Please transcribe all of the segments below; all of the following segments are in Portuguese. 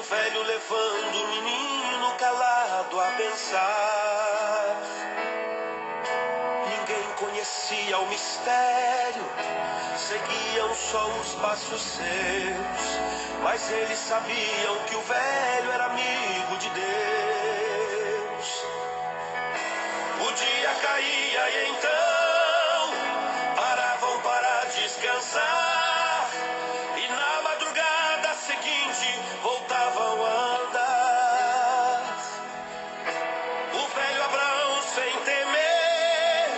velho levando o menino calado a pensar. Ninguém conhecia o mistério, seguiam só os passos seus, mas eles sabiam que o velho era amigo de Deus. O dia caía e então paravam para descansar, e na madrugada seguinte voltavam a andar. O velho Abraão, sem temer,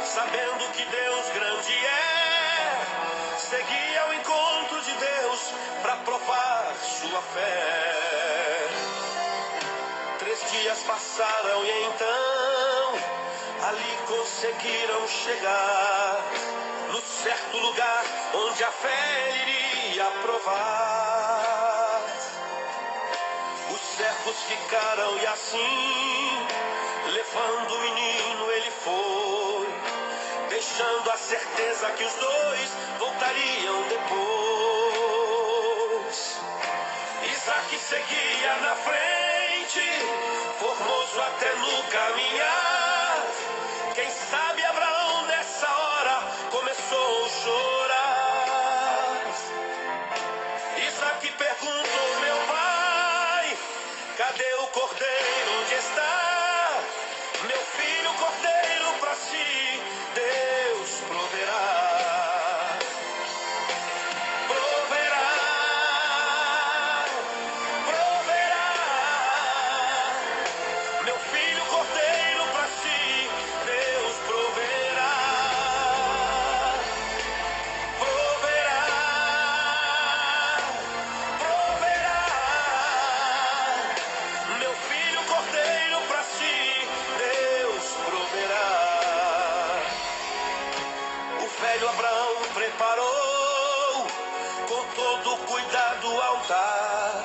sabendo que Deus grande é, seguia ao encontro de Deus para provar sua fé. 3 dias passaram e então ali conseguiram chegar no certo lugar onde a fé iria provar. Os servos ficaram e assim, levando o menino ele foi, deixando a certeza que os dois voltariam depois. Isaac seguia na frente, formoso até no caminhar. Quem sabe Abraão nessa hora começou a chorar. Isaac perguntou: meu pai, cadê o cordeiro? Onde está? Meu filho, o cordeiro para si Deus proverá. Abraão preparou com todo cuidado o altar,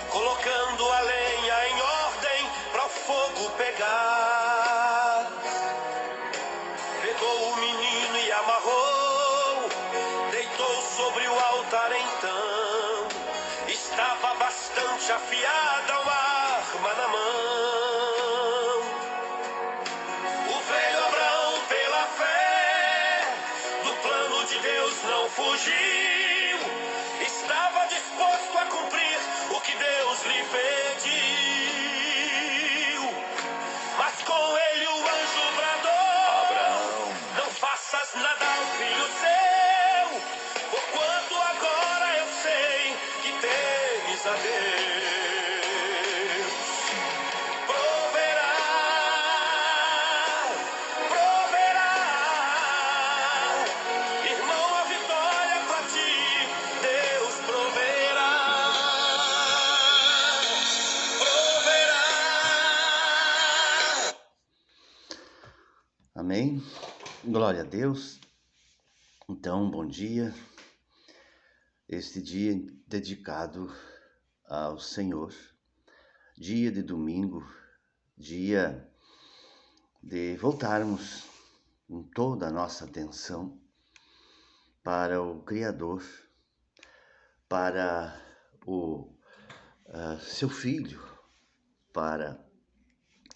colocando a lenha em ordem para o fogo pegar. Pegou o menino e amarrou, deitou sobre o altar então. Estava bastante afiada uma arma na mão. O velho Abraão, pela fé, do plano de Deus não fugiu. Estava disposto a cumprir o que Deus lhe pediu. Mas com ele o anjo bradou: Abraão, não faças nada ao filho seu, porquanto agora eu sei que temes a Deus. Amém? Glória a Deus. Então, bom dia. Este dia dedicado ao Senhor, dia de domingo, dia de voltarmos com toda a nossa atenção para o Criador, para o seu Filho, para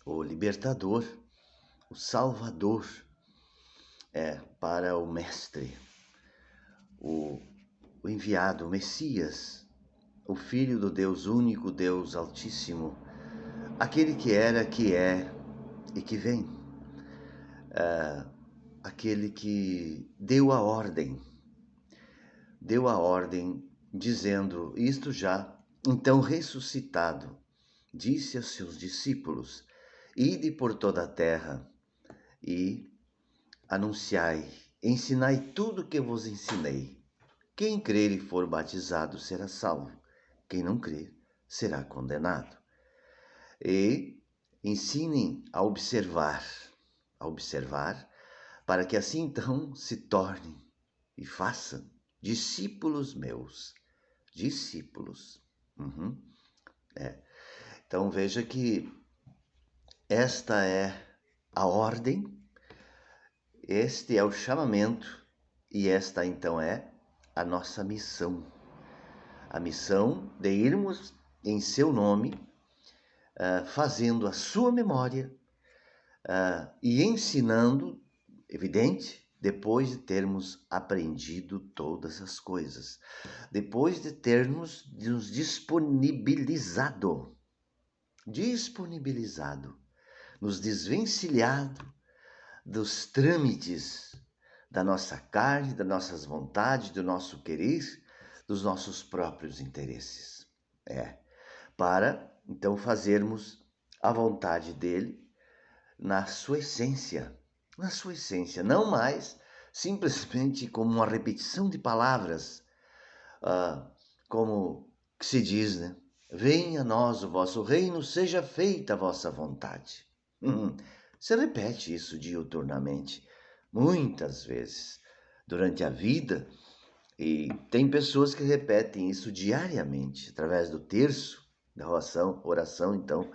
o Libertador, o Salvador, para o Mestre, o enviado, o Messias, o Filho do Deus único, Deus Altíssimo, aquele que era, que é e que vem, aquele que deu a ordem dizendo, isto já, então ressuscitado, disse aos seus discípulos: ide por toda a terra e anunciai, ensinai tudo o que vos ensinei. Quem crer e for batizado será salvo, quem não crer será condenado. E ensinem a observar, para que assim então se tornem e façam discípulos meus. Discípulos. Então veja que esta é a ordem, este é o chamamento e esta então é a nossa missão. A missão de irmos em seu nome, fazendo a sua memória e ensinando, evidente, depois de termos aprendido todas as coisas, depois de termos nos disponibilizado, nos desvencilhado dos trâmites da nossa carne, das nossas vontades, do nosso querer, dos nossos próprios interesses. Para então fazermos a vontade dele na sua essência, não mais simplesmente como uma repetição de palavras, como se diz, né? Venha a nós o vosso reino, seja feita a vossa vontade. Você repete isso diuturnamente, muitas vezes, durante a vida, e tem pessoas que repetem isso diariamente, através do terço, da oração então,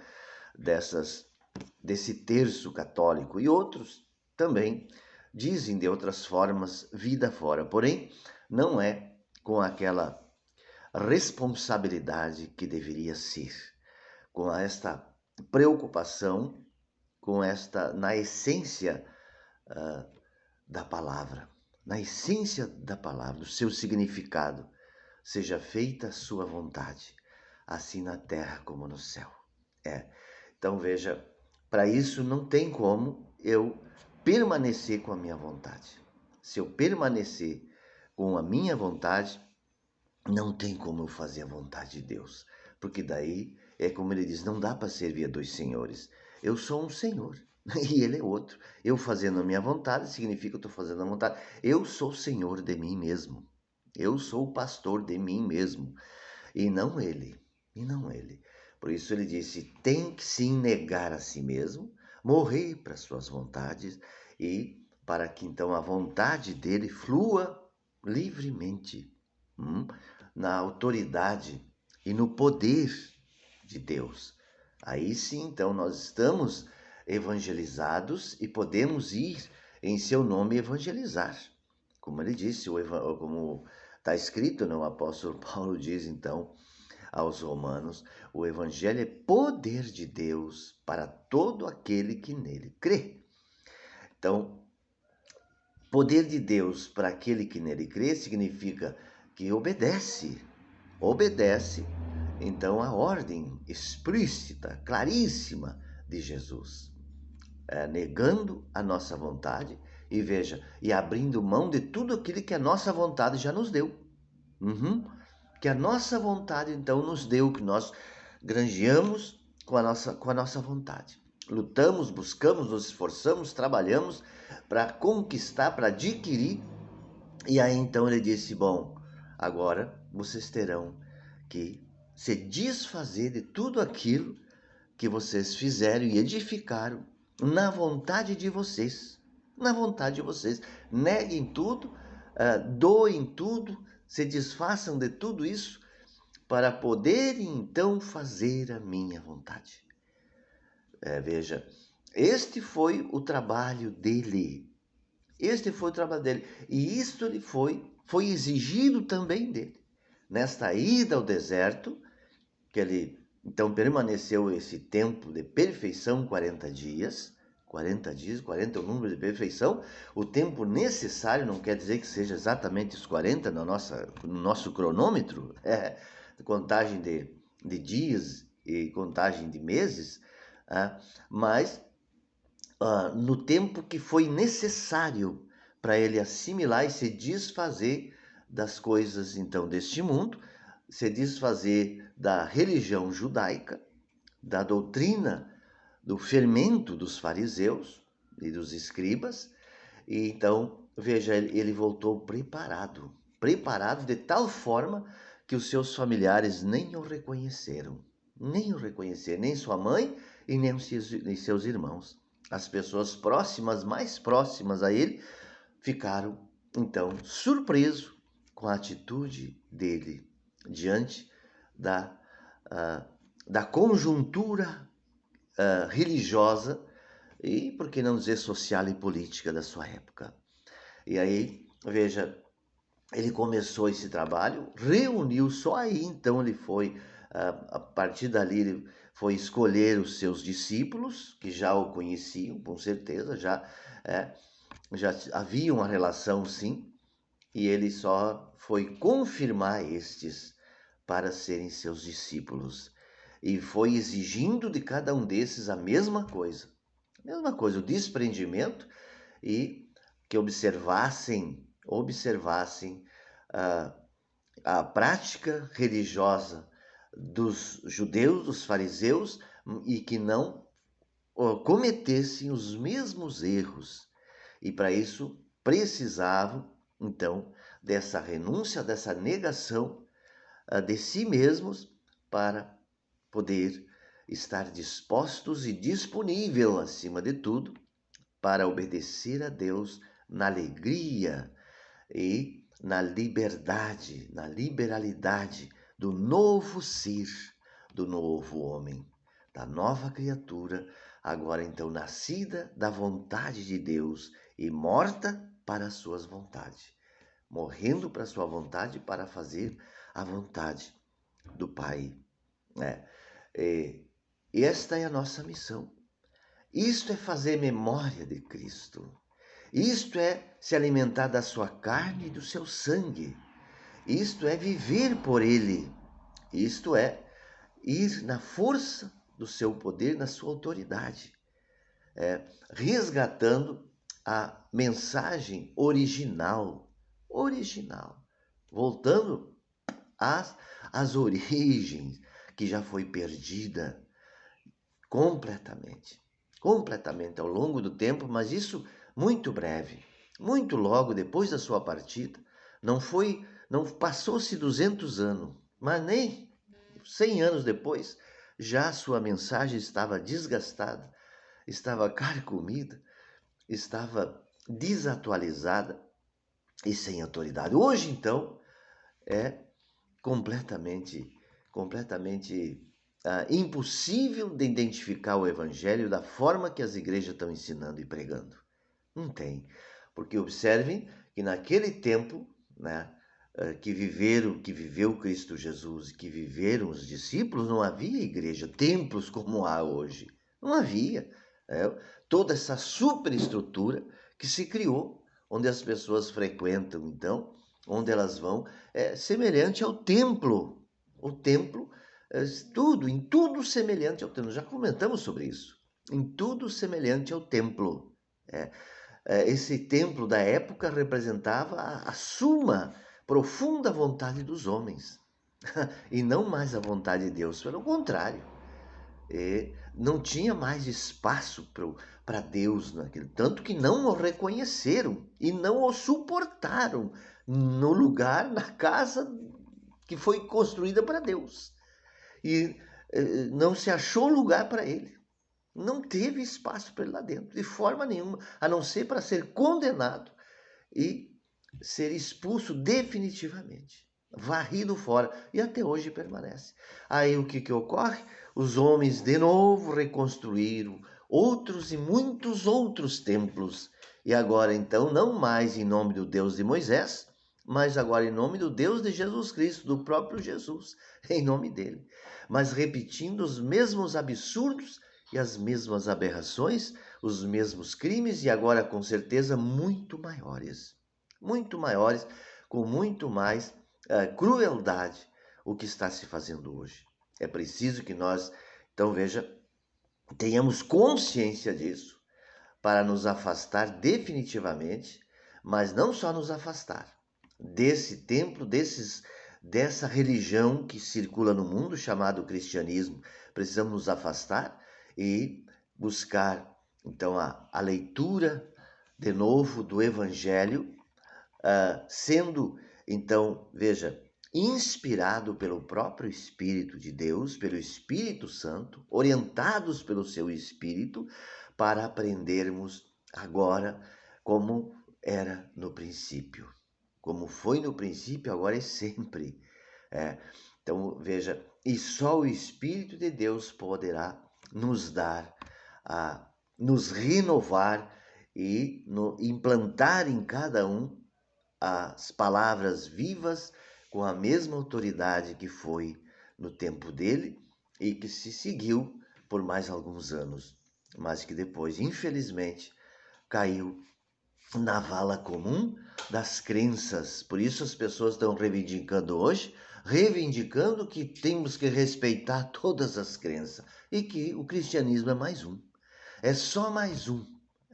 desse terço católico, e outros também dizem de outras formas, vida fora, porém, não é com aquela responsabilidade que deveria ser, com esta preocupação, na essência da palavra, do seu significado. Seja feita a sua vontade, assim na terra como no céu. Então veja, para isso não tem como eu permanecer com a minha vontade. Se eu permanecer com a minha vontade, não tem como eu fazer a vontade de Deus. Porque daí, é como ele diz, não dá para servir a dois senhores. Eu sou um senhor e ele é outro. Eu fazendo a minha vontade significa que eu estou fazendo a vontade. Eu sou senhor de mim mesmo. Eu sou o pastor de mim mesmo. E não ele. Por isso ele disse, tem que se negar a si mesmo, morrer para suas vontades e para que então a vontade dele flua livremente na autoridade e no poder de Deus. Aí sim, então, nós estamos evangelizados e podemos ir em seu nome evangelizar. Como ele disse, como está escrito, o apóstolo Paulo diz então aos romanos, o evangelho é poder de Deus para todo aquele que nele crê. Então, poder de Deus para aquele que nele crê significa que obedece, então, a ordem explícita, claríssima de Jesus, negando a nossa vontade e abrindo mão de tudo aquilo que a nossa vontade já nos deu. Que a nossa vontade, então, nos deu, que nós granjeamos com a nossa vontade. Lutamos, buscamos, nos esforçamos, trabalhamos para conquistar, para adquirir. E aí, então, ele disse, bom, agora vocês terão que se desfazer de tudo aquilo que vocês fizeram e edificaram na vontade de vocês. Neguem tudo, doem tudo, se desfaçam de tudo isso para poderem então fazer a minha vontade. Veja, este foi o trabalho dele. E isto lhe foi exigido também dele. Nesta ida ao deserto, que ele então permaneceu esse tempo de perfeição, 40 dias, 40 é o número de perfeição, o tempo necessário, não quer dizer que seja exatamente os 40 no nosso cronômetro, contagem de dias e contagem de meses, mas no tempo que foi necessário para ele assimilar e se desfazer das coisas então deste mundo, se desfazer da religião judaica, da doutrina, do fermento dos fariseus e dos escribas, e então, veja, ele voltou preparado de tal forma que os seus familiares nem o reconheceram, nem sua mãe e nem seus irmãos. As pessoas mais próximas a ele, ficaram então surpresos com a atitude dele diante da conjuntura religiosa e, por que não dizer, social e política da sua época. E aí, veja, ele começou esse trabalho, reuniu, só aí então ele foi A partir dali ele foi escolher os seus discípulos, que já o conheciam, com certeza, já havia uma relação sim, e ele só foi confirmar estes para serem seus discípulos. E foi exigindo de cada um desses a mesma coisa, o desprendimento, e que observassem ah, a prática religiosa dos judeus, dos fariseus, e que não cometessem os mesmos erros. E para isso precisavam, então, dessa renúncia, dessa negação de si mesmos, para poder estar dispostos e disponível, acima de tudo, para obedecer a Deus na alegria e na liberdade, na liberalidade do novo ser, do novo homem, da nova criatura, agora então nascida da vontade de Deus e morta para as suas vontades, morrendo para a sua vontade para fazer a vontade do Pai, né? E esta é a nossa missão. Isto é fazer memória de Cristo. Isto é se alimentar da sua carne e do seu sangue. Isto é viver por Ele. Isto é ir na força do seu poder, na sua autoridade, resgatando a mensagem original, voltando às origens, que já foi perdida completamente ao longo do tempo, mas isso muito breve, muito logo depois da sua partida. Não passou-se 200 anos, mas nem 100 anos depois, já a sua mensagem estava desgastada, estava carcomida, estava desatualizada e sem autoridade. Hoje, então, é completamente impossível de identificar o Evangelho da forma que as igrejas estão ensinando e pregando. Não tem. Porque observem que naquele tempo, né, que viveu Cristo Jesus e que viveram os discípulos, não havia igreja, templos como há hoje. Não havia. Toda essa superestrutura que se criou, onde as pessoas frequentam, então, onde elas vão, é semelhante ao templo. O templo, em tudo semelhante ao templo. Já comentamos sobre isso. Em tudo semelhante ao templo. Esse templo da época representava a suma, profunda vontade dos homens. E não mais a vontade de Deus, pelo contrário. Não tinha mais espaço para Deus naquele, tanto que não o reconheceram e não o suportaram no lugar, na casa que foi construída para Deus. E não se achou lugar para ele. Não teve espaço para ele lá dentro, de forma nenhuma, a não ser para ser condenado e ser expulso definitivamente, varrido fora, e até hoje permanece. Aí o que ocorre? Os homens de novo reconstruíram outros e muitos outros templos, e agora então não mais em nome do Deus de Moisés, mas agora em nome do Deus de Jesus Cristo, do próprio Jesus, em nome dele, mas repetindo os mesmos absurdos e as mesmas aberrações, os mesmos crimes, e agora com certeza muito maiores, com muito mais crueldade, o que está se fazendo hoje. É preciso que nós, então veja, tenhamos consciência disso, para nos afastar definitivamente, mas não só nos afastar desse templo, dessa religião que circula no mundo, chamado cristianismo. Precisamos nos afastar e buscar, então, a leitura de novo do Evangelho, sendo, então, veja, inspirado pelo próprio Espírito de Deus, pelo Espírito Santo, orientados pelo seu Espírito, para aprendermos agora como era no princípio. Como foi no princípio, agora é sempre. Então, veja, e só o Espírito de Deus poderá nos dar, nos renovar e implantar em cada um as palavras vivas com a mesma autoridade que foi no tempo dele e que se seguiu por mais alguns anos, mas que depois, infelizmente, caiu na vala comum das crenças. Por isso as pessoas estão reivindicando hoje, reivindicando que temos que respeitar todas as crenças e que o cristianismo é mais um. É só mais um.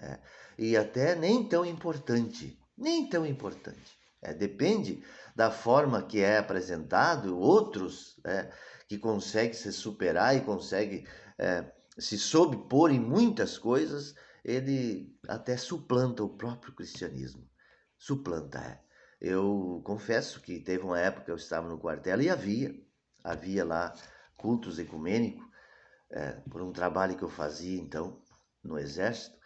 É. E até nem tão importante. Nem tão importante. Depende da forma que é apresentado, outros que conseguem se superar e conseguem se sobrepor em muitas coisas, ele até suplanta o próprio cristianismo. Suplanta. Eu confesso que teve uma época que eu estava no quartel e havia lá cultos ecumênicos, por um trabalho que eu fazia então no exército,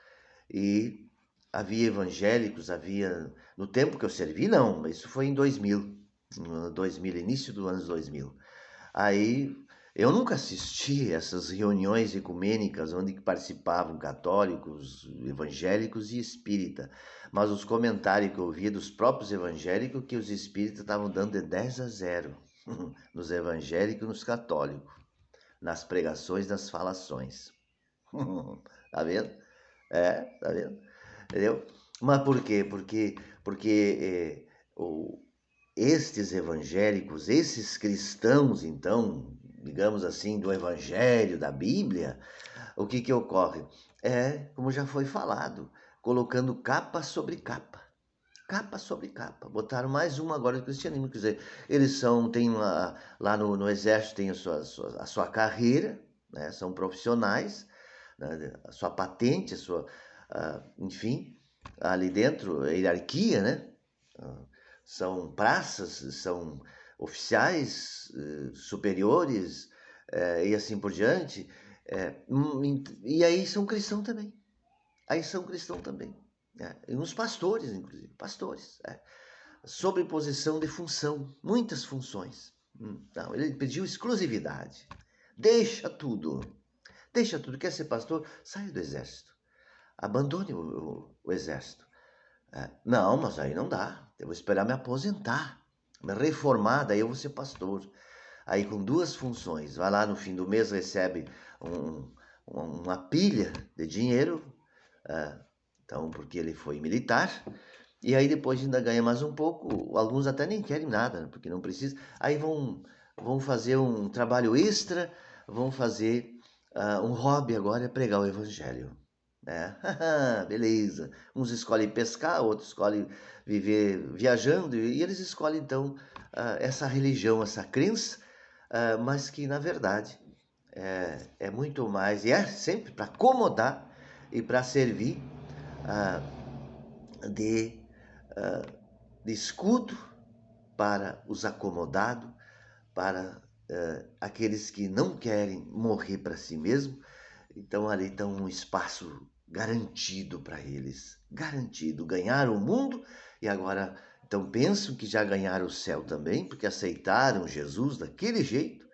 e havia evangélicos, no tempo que eu servi não, isso foi em 2000, início dos anos 2000. Aí eu nunca assisti essas reuniões ecumênicas onde participavam católicos, evangélicos e espírita, mas os comentários que eu via dos próprios evangélicos que os espíritas estavam dando de 10-0 nos evangélicos e nos católicos, nas pregações, nas falações. Tá vendo? Tá vendo? Entendeu? Mas por quê? Porque estes evangélicos, esses cristãos, então, digamos assim, do evangelho, da Bíblia, o que ocorre? Como já foi falado, colocando capa sobre capa. Capa sobre capa. Botaram mais uma agora do cristianismo. Quer dizer, eles têm lá no exército, tem a sua carreira, né? São profissionais, né? A sua patente, enfim, ali dentro, a hierarquia, né? São praças, são oficiais superiores e assim por diante. E aí são cristãos também. E uns pastores, inclusive. Pastores. Sobreposição de função. Muitas funções. Não, ele pediu exclusividade. Deixa tudo. Quer ser pastor? Saia do exército. Abandone o exército. Não, mas aí não dá. Eu vou esperar me aposentar, me reformar, daí eu vou ser pastor. Aí com 2 funções, vai lá no fim do mês, recebe uma pilha de dinheiro, então porque ele foi militar, e aí depois ainda ganha mais um pouco. Alguns até nem querem nada, porque não precisa. Aí vão fazer um trabalho extra, vão fazer um hobby agora, é pregar o evangelho. Beleza. Uns escolhem pescar, outros escolhem viver viajando, e eles escolhem então essa religião, essa crença, mas que na verdade é muito mais, e é sempre para acomodar e para servir de escudo para os acomodados, para aqueles que não querem morrer para si mesmo. Então ali está um espaço garantido para eles, garantido, ganharam o mundo e agora então pensam que já ganharam o céu também, porque aceitaram Jesus daquele jeito.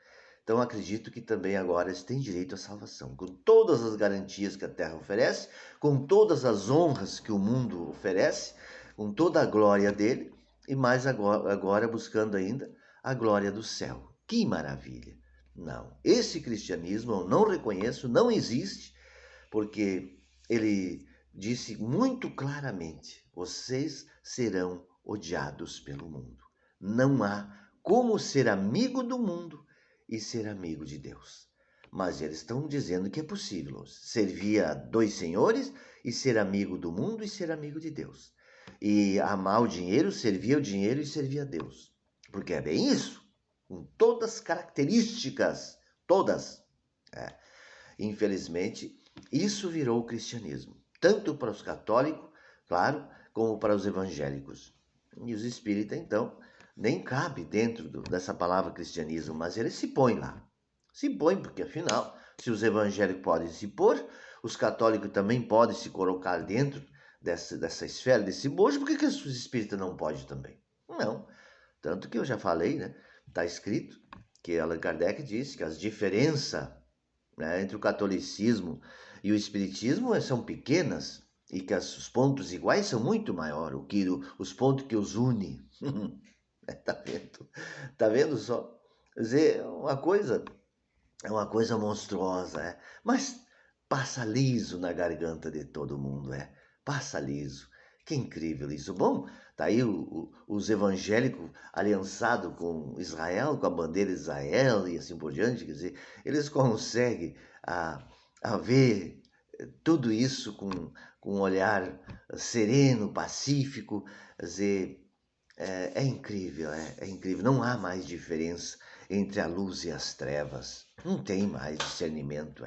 Então acredito que também agora eles têm direito à salvação, com todas as garantias que a terra oferece, com todas as honras que o mundo oferece, com toda a glória dele, e mais agora buscando ainda a glória do céu. Que maravilha! Não, esse cristianismo eu não reconheço, não existe, porque ele disse muito claramente: vocês serão odiados pelo mundo. Não há como ser amigo do mundo e ser amigo de Deus. Mas eles estão dizendo que é possível servir a 2 senhores e ser amigo do mundo e ser amigo de Deus. E amar o dinheiro, servir ao dinheiro e servir a Deus. Porque é bem isso, com todas as características, todas. Infelizmente, isso virou o cristianismo, tanto para os católicos, claro, como para os evangélicos. E os espíritas, então, nem cabe dentro dessa palavra cristianismo, mas ele se põe lá. Se põe porque, afinal, se os evangélicos podem se pôr, os católicos também podem se colocar dentro dessa esfera, desse bojo, por que os espíritas não podem também? Não. Tanto que eu já falei, né? Está escrito que Allan Kardec disse que as diferenças entre o catolicismo e o espiritismo são pequenas e que os pontos iguais são muito maiores, os pontos que os unem. Tá vendo? Tá vendo só? Quer dizer, é uma coisa monstruosa, mas passa liso na garganta de todo mundo, passa liso. Que incrível isso. Bom, tá aí os evangélicos aliançados com Israel, com a bandeira de Israel e assim por diante, quer dizer, eles conseguem a ver tudo isso com um olhar sereno, pacífico, quer dizer, é incrível, é incrível. Não há mais diferença entre a luz e as trevas. Não tem mais discernimento,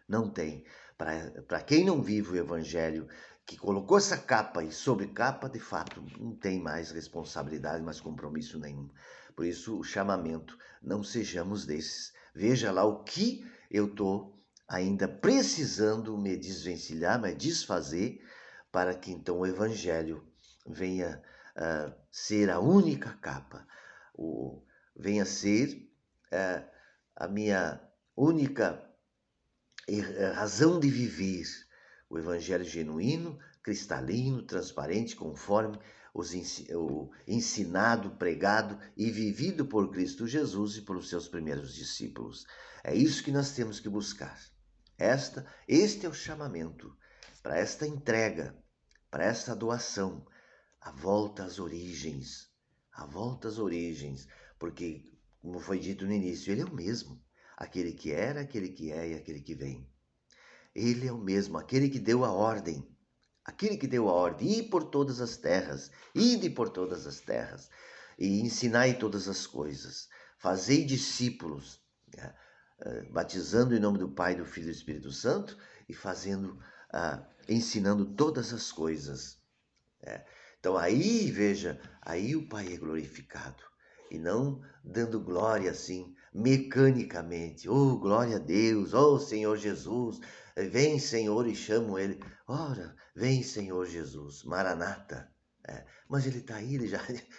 não tem. Para quem não vive o Evangelho, que colocou essa capa e sobre capa, de fato, não tem mais responsabilidade, mais compromisso nenhum. Por isso, o chamamento, não sejamos desses. Veja lá o que eu estou ainda precisando me desvencilhar, mas desfazer, para que então o Evangelho venha ser a única capa, venha ser a minha única razão de viver, o Evangelho genuíno, cristalino, transparente, conforme o ensinado, pregado e vivido por Cristo Jesus e pelos seus primeiros discípulos. É isso que nós temos que buscar. Este é o chamamento para esta entrega, para esta doação, a volta às origens, porque, como foi dito no início, ele é o mesmo, aquele que era, aquele que é e aquele que vem. Ele é o mesmo, aquele que deu a ordem, ide por todas as terras, ide por todas as terras, e ensinai todas as coisas, fazei discípulos, batizando em nome do Pai, do Filho e do Espírito Santo, e ensinando todas as coisas. Então aí, veja, aí o Pai é glorificado. E não dando glória assim, mecanicamente. Oh, glória a Deus, oh Senhor Jesus, vem Senhor, e chamo ele. Ora, vem Senhor Jesus, Maranata. Mas ele está aí,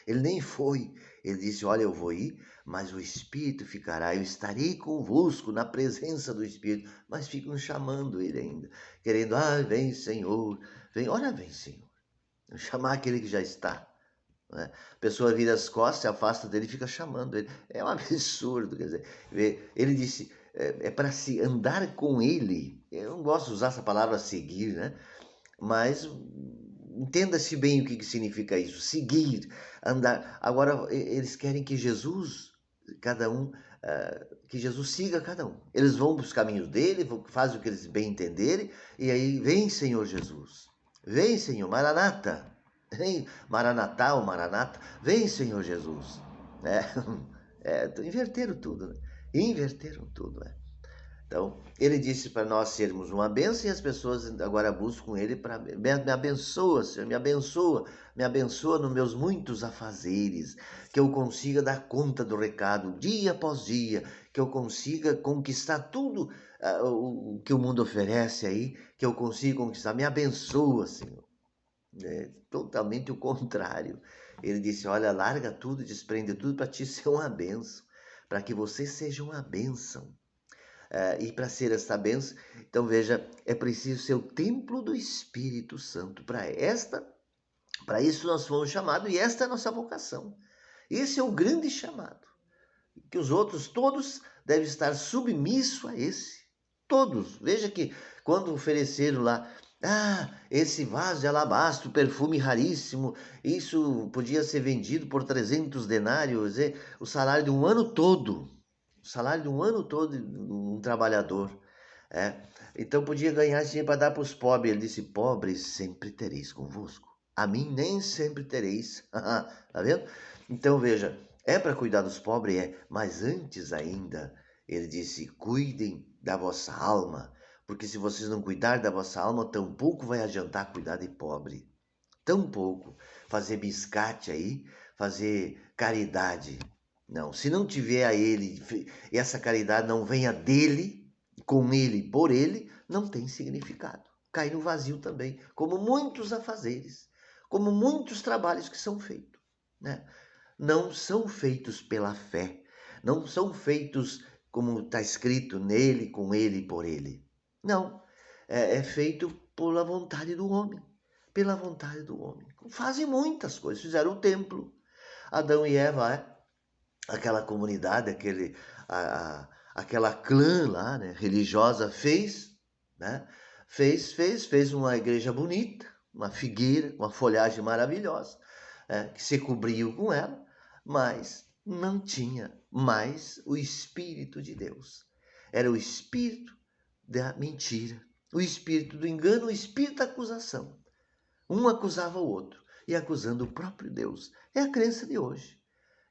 ele nem foi. Ele disse, olha, eu vou ir, mas o Espírito ficará, eu estarei convosco na presença do Espírito. Mas ficam chamando ele ainda, querendo, vem Senhor, vem, ora vem Senhor. Chamar aquele que já está. Né? A pessoa vira as costas, se afasta dele e fica chamando ele. É um absurdo, quer dizer. Ele disse, para se andar com ele. Eu não gosto de usar essa palavra seguir, né? Mas entenda-se bem o que significa isso. Seguir, andar. Agora, eles querem que Jesus, que Jesus siga cada um. Eles vão para os caminhos dele, fazem o que eles bem entenderem, e aí vem Senhor Jesus. Vem, Senhor, Maranata. Vem, Maranatá ou Maranata. Vem, Senhor Jesus. Inverteram tudo, né? Inverteram tudo, Então, ele disse para nós sermos uma bênção e as pessoas agora buscam ele para me abençoa, Senhor, me abençoa nos meus muitos afazeres, que eu consiga dar conta do recado dia após dia, que eu consiga conquistar tudo o que o mundo oferece aí, que eu consiga conquistar. Me abençoa, Senhor. Totalmente o contrário. Ele disse, olha, larga tudo, desprende tudo para ti ser uma bênção, para que você seja uma bênção. E para ser esta bênção, então veja, é preciso ser o templo do Espírito Santo. Para isso nós fomos chamados e esta é a nossa vocação. Esse é o grande chamado. Que os outros todos devem estar submissos a esse. Todos. Veja que quando ofereceram lá, esse vaso de alabastro, perfume raríssimo, isso podia ser vendido por 300 denários, o salário de um ano todo. O salário de um ano todo de um trabalhador. Então podia ganhar dinheiro para dar para os pobres. Ele disse, pobres sempre tereis convosco. A mim nem sempre tereis. Tá vendo? Então veja, é para cuidar dos pobres, mas antes ainda, ele disse, cuidem da vossa alma, porque se vocês não cuidarem da vossa alma, tampouco vai adiantar cuidar de pobre. Tampouco. Fazer biscate aí, fazer caridade. Não, se não tiver a ele, e essa caridade não venha dele, com ele, por ele, não tem significado. Cai no vazio também, como muitos afazeres, como muitos trabalhos que são feitos, né? Não são feitos pela fé, não são feitos como está escrito nele, com ele e por ele. Não, é feito pela vontade do homem, pela vontade do homem. Fazem muitas coisas, fizeram o templo. Adão e Eva aquela comunidade, aquela clã lá, né, religiosa fez, né, fez uma igreja bonita, uma figueira, uma folhagem maravilhosa, que se cobriu com ela, mas não tinha mais o Espírito de Deus. Era o espírito da mentira, o espírito do engano, o espírito da acusação. Um acusava o outro e acusando o próprio Deus. É a crença de hoje.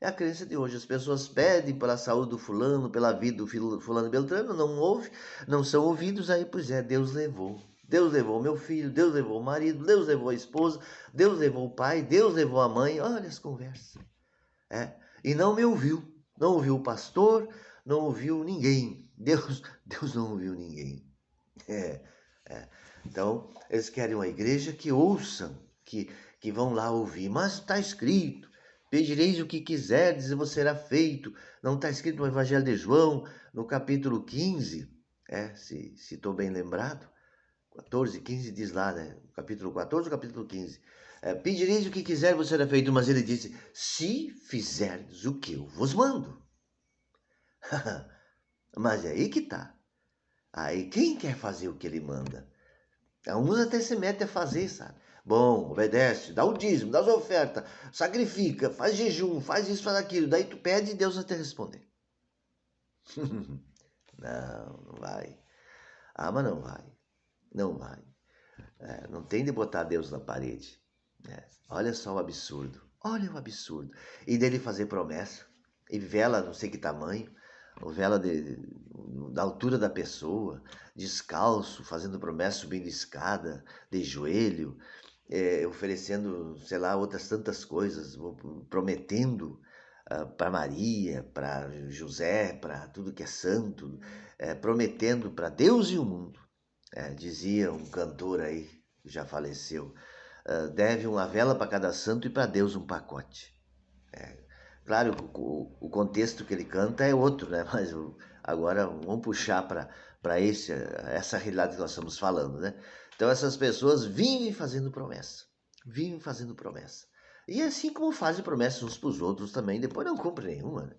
É a crença de hoje. As pessoas pedem pela saúde do fulano, pela vida do fulano Beltrano, não ouve, não são ouvidos, aí pois é, Deus levou. Deus levou o meu filho, Deus levou o marido, Deus levou a esposa, Deus levou o pai, Deus levou a mãe. Olha as conversas. E não me ouviu. Não ouviu o pastor, não ouviu ninguém. Deus não ouviu ninguém. É. Então, eles querem uma igreja que ouçam, que vão lá ouvir. Mas está escrito, pedireis o que quiserdes e vos será feito. Não está escrito no Evangelho de João, no capítulo 15, se estou bem lembrado, 14, 15 diz lá, né? Capítulo 14, capítulo 15. Pedireis o que quiser, vos será feito. Mas ele disse, se fizerdes o que eu vos mando. Mas é aí que está. Aí quem quer fazer o que ele manda? Alguns até se metem a fazer, sabe? Bom, obedece, dá o dízimo, dá as ofertas, sacrifica, faz jejum, faz isso, faz aquilo. Daí tu pede e Deus vai te responder. Não vai. Mas não vai. Não vai. Não tem de botar Deus na parede. Olha só o absurdo. Olha o absurdo. E dele fazer promessa. E vela não sei que tamanho. Ou vela da altura da pessoa. Descalço, fazendo promessa, subindo escada, de joelho. Oferecendo, sei lá, outras tantas coisas. Prometendo para Maria, para José, para tudo que é santo. Prometendo para Deus e o mundo. Dizia um cantor aí, que já faleceu, deve uma vela para cada santo e para Deus um pacote. Claro, o contexto que ele canta é outro, né? Mas agora vamos puxar para essa realidade que nós estamos falando, né? Então essas pessoas vivem fazendo promessa. Vivem fazendo promessa. E assim como fazem promessas uns para os outros também, depois não cumprem nenhuma, né?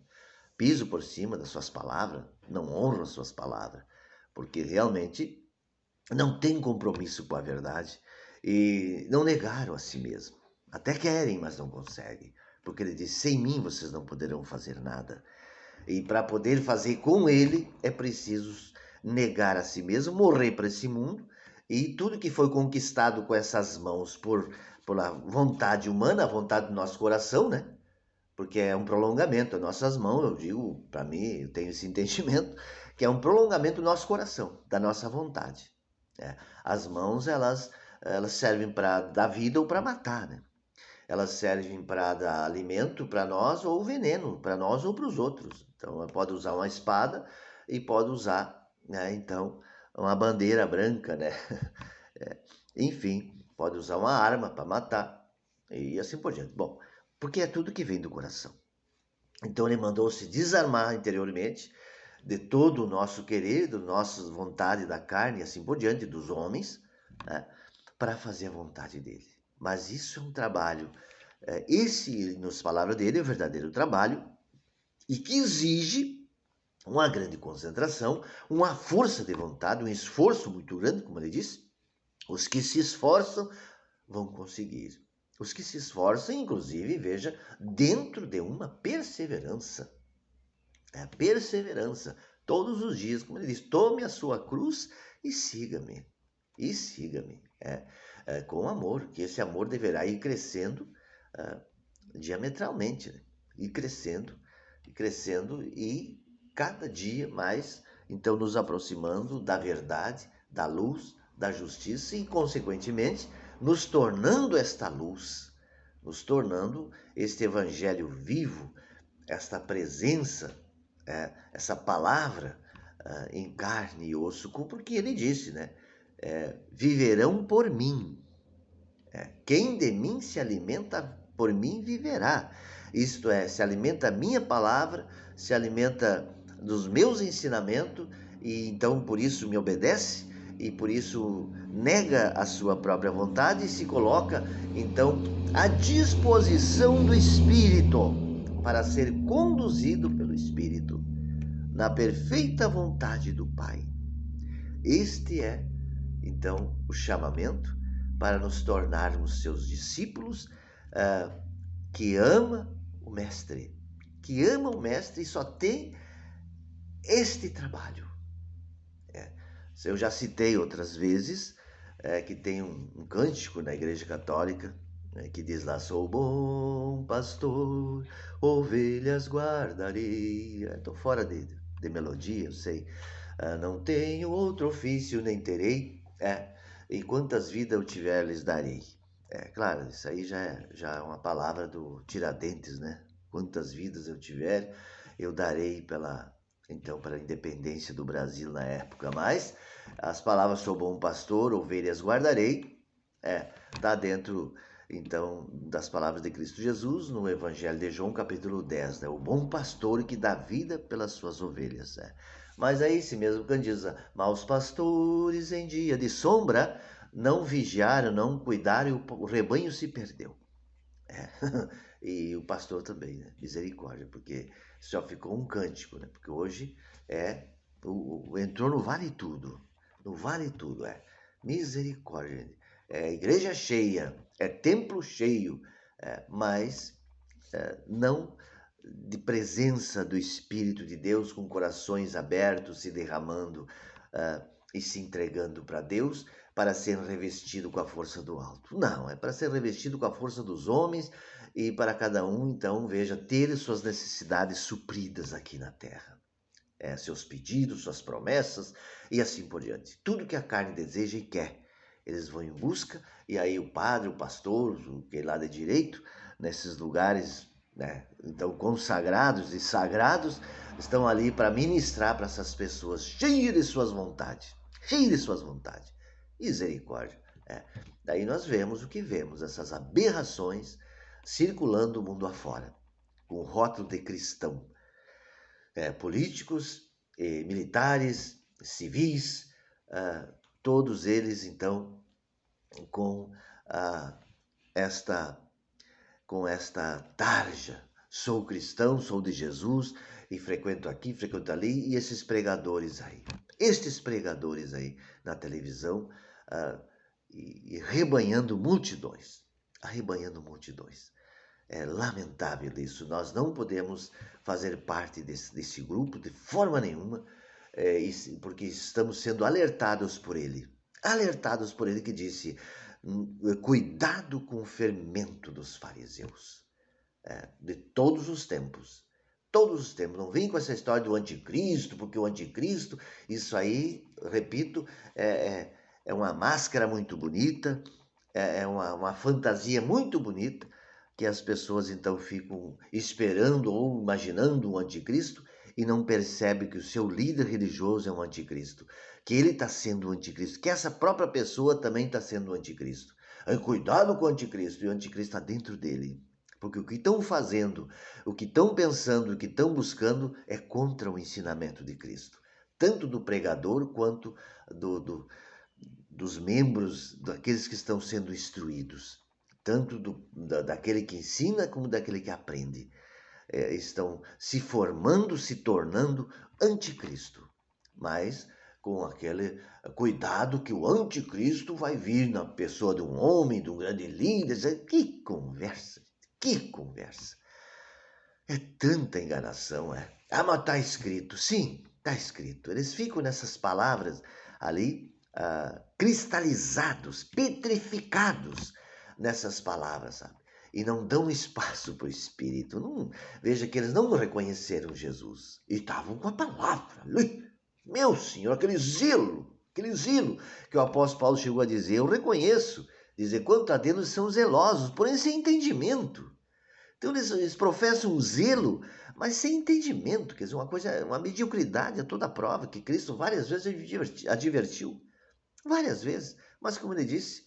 Piso por cima das suas palavras, não honram as suas palavras, porque realmente não tem compromisso com a verdade e não negaram a si mesmo. Até querem, mas não conseguem. Porque ele disse, sem mim vocês não poderão fazer nada. E para poder fazer com ele, é preciso negar a si mesmo, morrer para esse mundo. E tudo que foi conquistado com essas mãos pela vontade humana, a vontade do nosso coração, né? Porque é um prolongamento. As nossas mãos, eu digo, para mim, eu tenho esse entendimento, que é um prolongamento do nosso coração, da nossa vontade. As mãos, elas servem para dar vida ou para matar, né? Elas servem para dar alimento para nós ou veneno para nós ou para os outros. Então, ela pode usar uma espada e pode usar, né, então, uma bandeira branca, né? Enfim, pode usar uma arma para matar e assim por diante. Bom, porque é tudo que vem do coração. Então, ele mandou se desarmar interiormente de todo o nosso querer, da nossa vontade da carne e assim por diante, dos homens, né, para fazer a vontade dele. Mas isso é um trabalho, esse, nas palavras dele, é o verdadeiro trabalho, e que exige uma grande concentração, uma força de vontade, um esforço muito grande, como ele disse. Os que se esforçam vão conseguir. Os que se esforçam, inclusive, veja, dentro de uma perseverança. Perseverança. Todos os dias, como ele diz, tome a sua cruz e siga-me. E siga-me. Com amor, que esse amor deverá ir crescendo diametralmente, né? Ir crescendo e cada dia mais, então, nos aproximando da verdade, da luz, da justiça e, consequentemente, nos tornando esta luz, nos tornando este evangelho vivo, esta presença, essa palavra em carne e osso, porque ele disse, né? Viverão por mim. Quem de mim se alimenta, por mim viverá. Isto é, se alimenta a minha palavra, se alimenta dos meus ensinamentos, e então por isso me obedece, e por isso nega a sua própria vontade e se coloca, então, à disposição do Espírito. para ser conduzido pelo Espírito na perfeita vontade do Pai. Este é, então, o chamamento para nos tornarmos seus discípulos, que ama o Mestre, e só tem este trabalho. Eu já citei outras vezes que tem um cântico na Igreja Católica que diz lá: sou bom pastor, ovelhas guardarei. Estou fora de melodia, eu sei. Não tenho outro ofício nem terei. E quantas vidas eu tiver, lhes darei. Claro, isso aí já é uma palavra do Tiradentes, né? Quantas vidas eu tiver, eu darei pela independência do Brasil na época. Mas as palavras sou bom pastor, ovelhas guardarei, está dentro, então, das palavras de Cristo Jesus no Evangelho de João, capítulo 10, né? O bom pastor que dá vida pelas suas ovelhas. Mas aí, esse mesmo canto diz: maus pastores em dia de sombra não vigiaram, não cuidaram, e o rebanho se perdeu. E o pastor também, né? Misericórdia, porque só ficou um cântico, né? Porque hoje entrou no vale tudo, misericórdia, igreja cheia, templo cheio, mas não de presença do Espírito de Deus, com corações abertos, se derramando e se entregando para Deus, para ser revestido com a força do alto. Não, é para ser revestido com a força dos homens e para cada um, então, veja, ter suas necessidades supridas aqui na terra. Seus pedidos, suas promessas e assim por diante. Tudo que a carne deseja e quer, eles vão em busca, e aí o padre, o pastor, o que lá de direito, nesses lugares, né, então consagrados e sagrados, estão ali para ministrar para essas pessoas cheias de suas vontades, Misericórdia. Daí nós vemos o que vemos, essas aberrações circulando o mundo afora, com o rótulo de cristão. Políticos, militares, civis, todos eles, então, com esta tarja: sou cristão, sou de Jesus, e frequento aqui, frequento ali, e esses pregadores aí na televisão, e arrebanhando multidões. É lamentável isso. Nós não podemos fazer parte desse grupo de forma nenhuma, porque estamos sendo alertados por ele, que disse: cuidado com o fermento dos fariseus, de todos os tempos. Não vem com essa história do anticristo, porque o anticristo, isso aí, repito, é uma máscara muito bonita, é uma fantasia muito bonita, que as pessoas então ficam esperando ou imaginando um anticristo e não percebem que o seu líder religioso é um anticristo, que ele está sendo o anticristo, que essa própria pessoa também está sendo o anticristo. Cuidado com o anticristo, e o anticristo está dentro dele. Porque o que estão fazendo, o que estão pensando, o que estão buscando é contra o ensinamento de Cristo. Tanto do pregador quanto dos membros, daqueles que estão sendo instruídos. Tanto daquele que ensina como daquele que aprende. Estão se formando, se tornando anticristo. Mas com aquele cuidado que o anticristo vai vir na pessoa de um homem, de um grande líder. Que conversa! É tanta enganação, mas está escrito. Sim, está escrito. Eles ficam nessas palavras ali, cristalizados, petrificados nessas palavras, sabe? E não dão espaço para o Espírito. Veja que eles não reconheceram Jesus. E estavam com a palavra. Meu Senhor, aquele zelo que o apóstolo Paulo chegou a dizer. Eu reconheço. Dizer, quanto a Deus, são zelosos, porém sem entendimento. Então eles professam um zelo, mas sem entendimento. Quer dizer, uma mediocridade a toda prova, que Cristo várias vezes advertiu. Várias vezes. Mas como ele disse,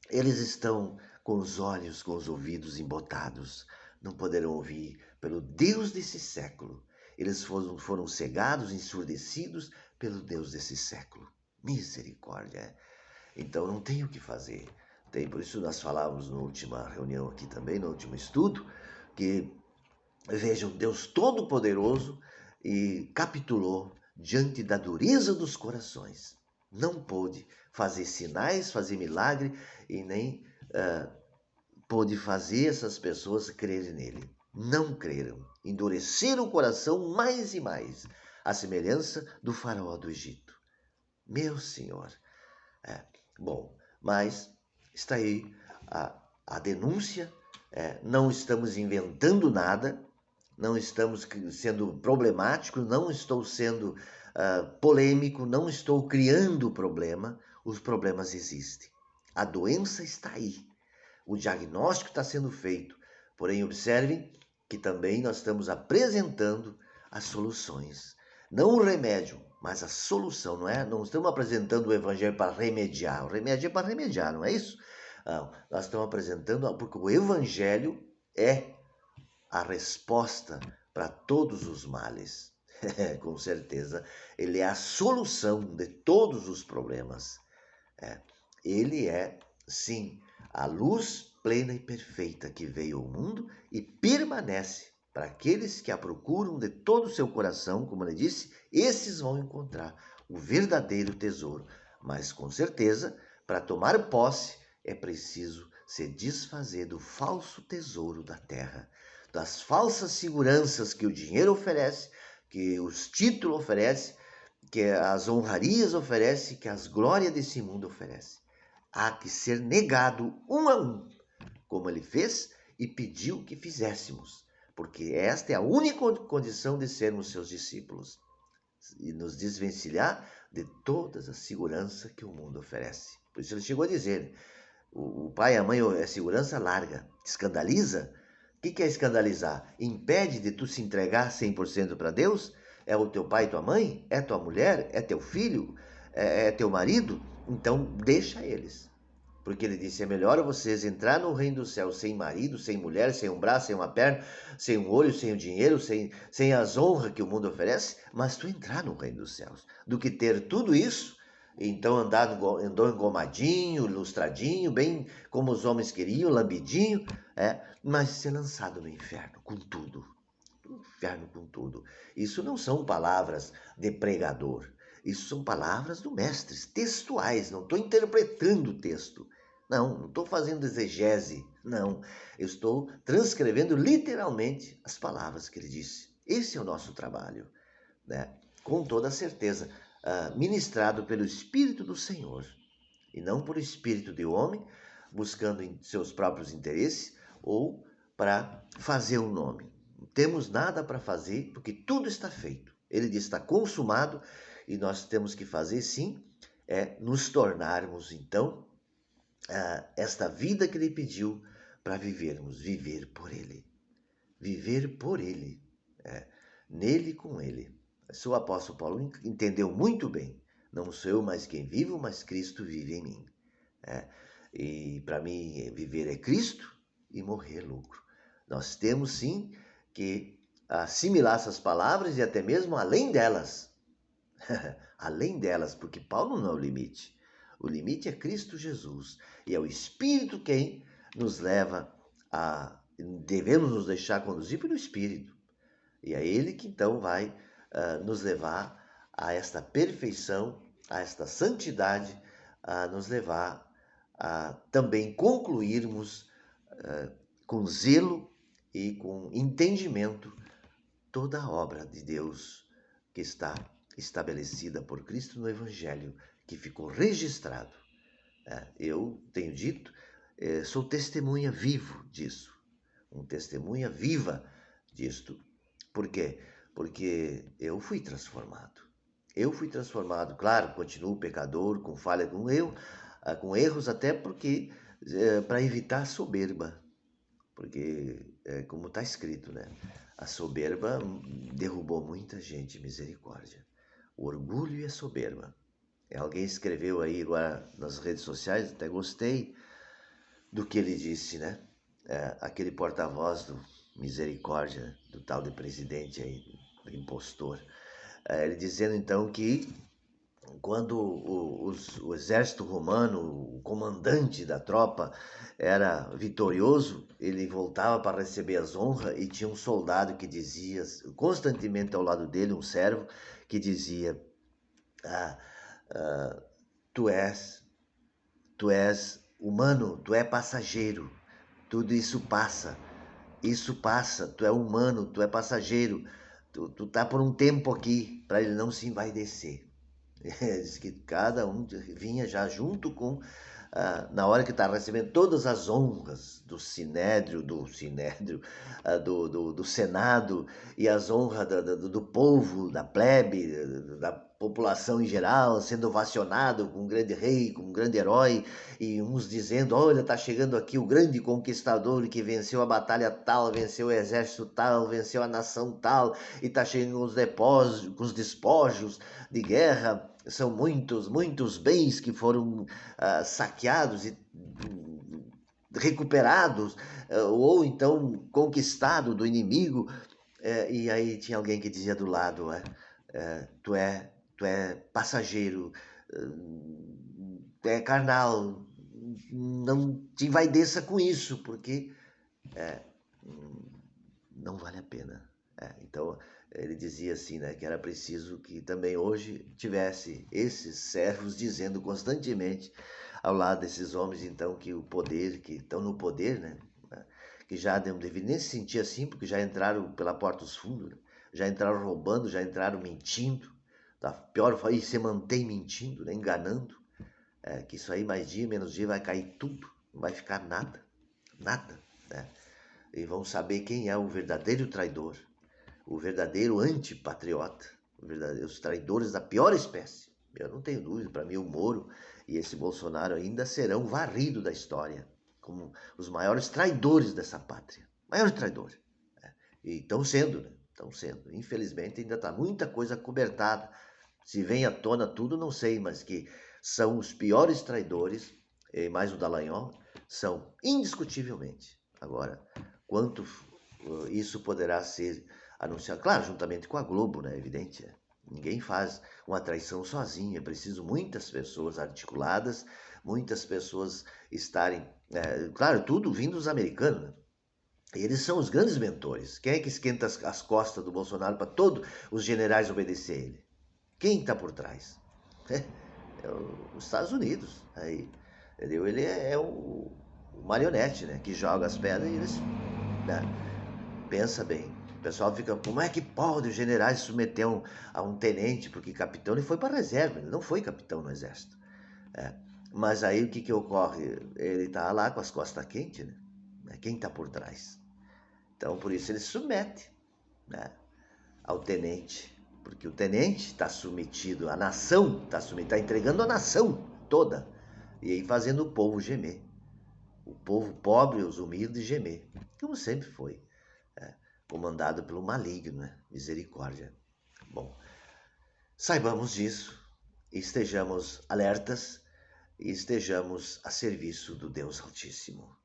eles estão com os olhos, com os ouvidos embotados. Não poderão ouvir pelo Deus desse século. Eles foram cegados, ensurdecidos pelo Deus desse século. Misericórdia. Então não tem o que fazer. Por isso nós falávamos na última reunião aqui também, no último estudo, que Vejam, Deus Todo-Poderoso e capitulou diante da dureza dos corações. Não pôde fazer sinais, fazer milagre e nem pôde fazer essas pessoas crerem nele. Não creram, endureceram o coração mais e mais, à semelhança do faraó do Egito. Meu Senhor. Bom, mas está aí a denúncia, não estamos inventando nada, não estamos sendo problemático, não estou sendo polêmico, não estou criando problema, os problemas existem. A doença está aí, o diagnóstico está sendo feito, porém observem que também nós estamos apresentando as soluções. Não o remédio, mas a solução, não é? Não estamos apresentando o evangelho para remediar. O remédio é para remediar, não é isso? Não, nós estamos apresentando porque o evangelho é a resposta para todos os males. Com certeza, ele é a solução de todos os problemas. Ele é, sim, a luz plena e perfeita que veio ao mundo e permanece para aqueles que a procuram de todo o seu coração, como ele disse, esses vão encontrar o verdadeiro tesouro. Mas, com certeza, para tomar posse, é preciso se desfazer do falso tesouro da terra, das falsas seguranças que o dinheiro oferece, que os títulos oferecem, que as honrarias oferecem, que as glórias desse mundo oferecem. Há que ser negado um a um, como ele fez e pediu que fizéssemos, porque esta é a única condição de sermos seus discípulos e nos desvencilhar de todas as seguranças que o mundo oferece. Por isso ele chegou a dizer, o pai e a mãe é segurança larga, escandaliza. O que é escandalizar? Impede de tu se entregar 100% para Deus? É o teu pai e tua mãe? É tua mulher? É teu filho? É teu marido? Então deixa eles. Porque ele disse, é melhor vocês entrar no reino do céu sem marido, sem mulher, sem um braço, sem uma perna, sem um olho, sem o dinheiro, sem as honras que o mundo oferece, mas tu entrar no reino dos céus, do que ter tudo isso, então andar engomadinho, ilustradinho, bem como os homens queriam, lambidinho, mas ser lançado no inferno com tudo. No inferno com tudo. Isso não são palavras de pregador. Isso são palavras do mestre, textuais, não estou interpretando o texto. Não estou fazendo exegese, não. Eu estou transcrevendo literalmente as palavras que ele disse. Esse é o nosso trabalho, né? Com toda certeza, ministrado pelo Espírito do Senhor, e não por espírito de homem, buscando seus próprios interesses ou para fazer um nome. Não temos nada para fazer, porque tudo está feito. Ele diz, está consumado, e nós temos que fazer, sim, nos tornarmos, então, esta vida que ele pediu para vivermos, viver por ele. Viver por ele, nele e com ele. O apóstolo Paulo entendeu muito bem. Não sou eu mais quem vivo, mas Cristo vive em mim. E para mim, viver é Cristo e morrer é lucro. Nós temos sim que assimilar essas palavras e até mesmo além delas. Além delas, porque Paulo não é o limite. O limite é Cristo Jesus. E é o Espírito quem nos leva a... Devemos nos deixar conduzir pelo Espírito. E é Ele que então vai nos levar a esta perfeição, a esta santidade, a nos levar a também concluirmos com zelo e com entendimento toda a obra de Deus que está estabelecida por Cristo no Evangelho, que ficou registrado. Eu tenho dito, sou testemunha vivo disso, um testemunha viva disto. Por quê? Porque eu fui transformado. Eu fui transformado, claro, continuo pecador, com falha, com erros, até porque para evitar a soberba. Porque, como está escrito, né? A soberba derrubou muita gente, misericórdia. O orgulho e a soberba. Alguém escreveu aí agora nas redes sociais, até gostei do que ele disse, né? Aquele porta-voz do misericórdia, do tal de presidente aí, do impostor. Ele dizendo então que quando o exército romano, o comandante da tropa, era vitorioso, ele voltava para receber as honras e tinha um soldado que dizia, constantemente ao lado dele, um servo, que dizia: ah, ah, tu és humano, tu é passageiro, tudo isso passa, tu é humano, tu é passageiro, tu tá por um tempo aqui, para ele não se envaidecer. Diz que cada um vinha já junto com, na hora que está recebendo todas as honras do Senado e as honras do povo, da plebe, da população em geral, sendo ovacionado com um grande rei, com um grande herói, e uns dizendo: olha, está chegando aqui o grande conquistador que venceu a batalha tal, venceu o exército tal, venceu a nação tal, e está chegando com os depósitos, com os despojos de guerra. São muitos bens que foram saqueados e recuperados, ou então conquistados do inimigo. E aí tinha alguém que dizia do lado: tu é passageiro, tu é carnal, não te envaideça com isso, porque não vale a pena. Então ele dizia assim, né, que era preciso que também hoje tivesse esses servos dizendo constantemente ao lado desses homens, então, que o poder, que estão no poder, né, que já não devem nem se sentir assim, porque já entraram pela porta dos fundos, né, já entraram roubando, já entraram mentindo, tá? Pior foi, e se mantém mentindo, né, enganando, que isso aí mais dia, menos dia vai cair tudo, não vai ficar nada, nada, né? E vão saber quem é o verdadeiro traidor, o verdadeiro antipatriota, os traidores da pior espécie. Eu não tenho dúvida, para mim o Moro e esse Bolsonaro ainda serão varridos da história como os maiores traidores dessa pátria. Maiores traidores. E estão sendo, né? Estão sendo. Infelizmente ainda está muita coisa cobertada. Se vem à tona tudo, não sei, mas que são os piores traidores, e mais o Dallagnol, são indiscutivelmente. Agora, quanto isso poderá ser anunciado? Claro, juntamente com a Globo, né? Evidente. Ninguém faz uma traição sozinho. É preciso muitas pessoas articuladas, muitas pessoas estarem. Claro, tudo vindo dos americanos, né? Eles são os grandes mentores. Quem é que esquenta as costas do Bolsonaro para todos os generais obedecer a ele? Quem está por trás? Os Estados Unidos. Aí, entendeu? Ele é o marionete, né? Que joga as pedras e eles. Né? Pensa bem. O pessoal fica, como é que pode os generais se submeter a um tenente? Porque capitão ele foi para a reserva, ele não foi capitão no exército. Mas aí o que ocorre? Ele está lá com as costas quentes, né? Quem está por trás? Então, por isso ele se submete, né, ao tenente. Porque o tenente está submetido, a nação está submetida, está entregando a nação toda. E aí fazendo o povo gemer. O povo pobre, os humildes gemer. Como sempre foi. Comandado pelo maligno, né? Misericórdia. Bom, saibamos disso, estejamos alertas e estejamos a serviço do Deus Altíssimo,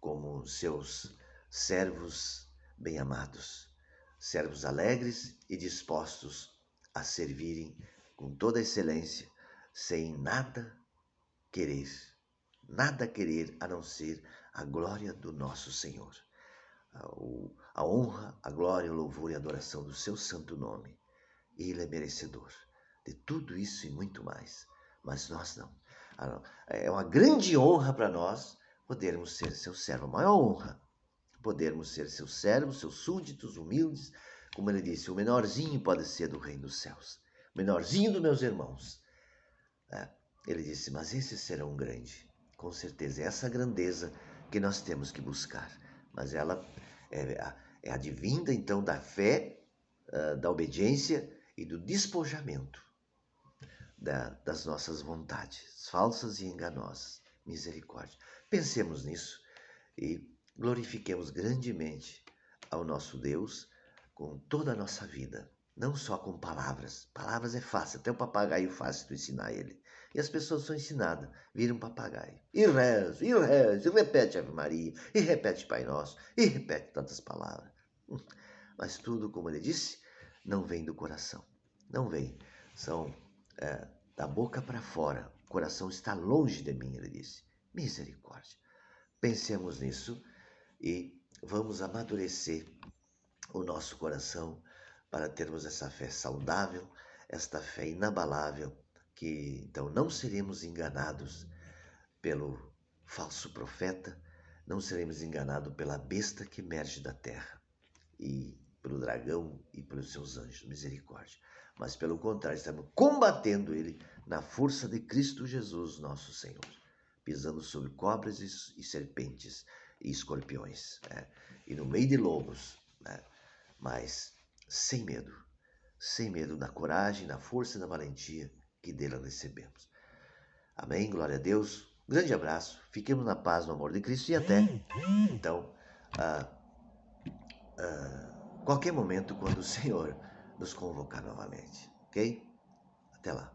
como seus servos bem-amados, servos alegres e dispostos a servirem com toda excelência, sem nada querer a não ser a glória do nosso Senhor. A honra, a glória, o louvor e a adoração do seu santo nome. Ele é merecedor de tudo isso e muito mais, mas nós não. É uma grande honra para nós podermos ser seu servo, a maior honra, podermos ser seus servos, seus súditos, humildes, como ele disse, o menorzinho pode ser do reino dos céus, o menorzinho dos meus irmãos. Ele disse, mas esses serão grandes, com certeza, é essa grandeza que nós temos que buscar, mas ela é advinda então da fé, da obediência e do despojamento das nossas vontades, falsas e enganosas. Misericórdia. Pensemos nisso e glorifiquemos grandemente ao nosso Deus com toda a nossa vida, não só com palavras. Palavras é fácil, até o papagaio é fácil tu ensinar ele. E as pessoas são ensinadas, viram papagaio. E reza, e repete Ave Maria, e repete Pai Nosso, e repete tantas palavras. Mas tudo, como ele disse, não vem do coração. Não vem. São da boca para fora, o coração está longe de mim, ele disse. Misericórdia. Pensemos nisso e vamos amadurecer o nosso coração para termos essa fé saudável, esta fé inabalável, que então não seremos enganados pelo falso profeta, não seremos enganados pela besta que emerge da terra e pelo dragão e pelos seus anjos, misericórdia. Mas pelo contrário, estamos combatendo ele na força de Cristo Jesus, nosso Senhor, pisando sobre cobras e serpentes e escorpiões, né? E no meio de lobos, né? Mas sem medo da coragem, da força e da valentia que dele recebemos. Amém? Glória a Deus. Grande abraço. Fiquemos na paz, no amor de Cristo e até, então, qualquer momento quando o Senhor nos convocar novamente. Ok? Até lá.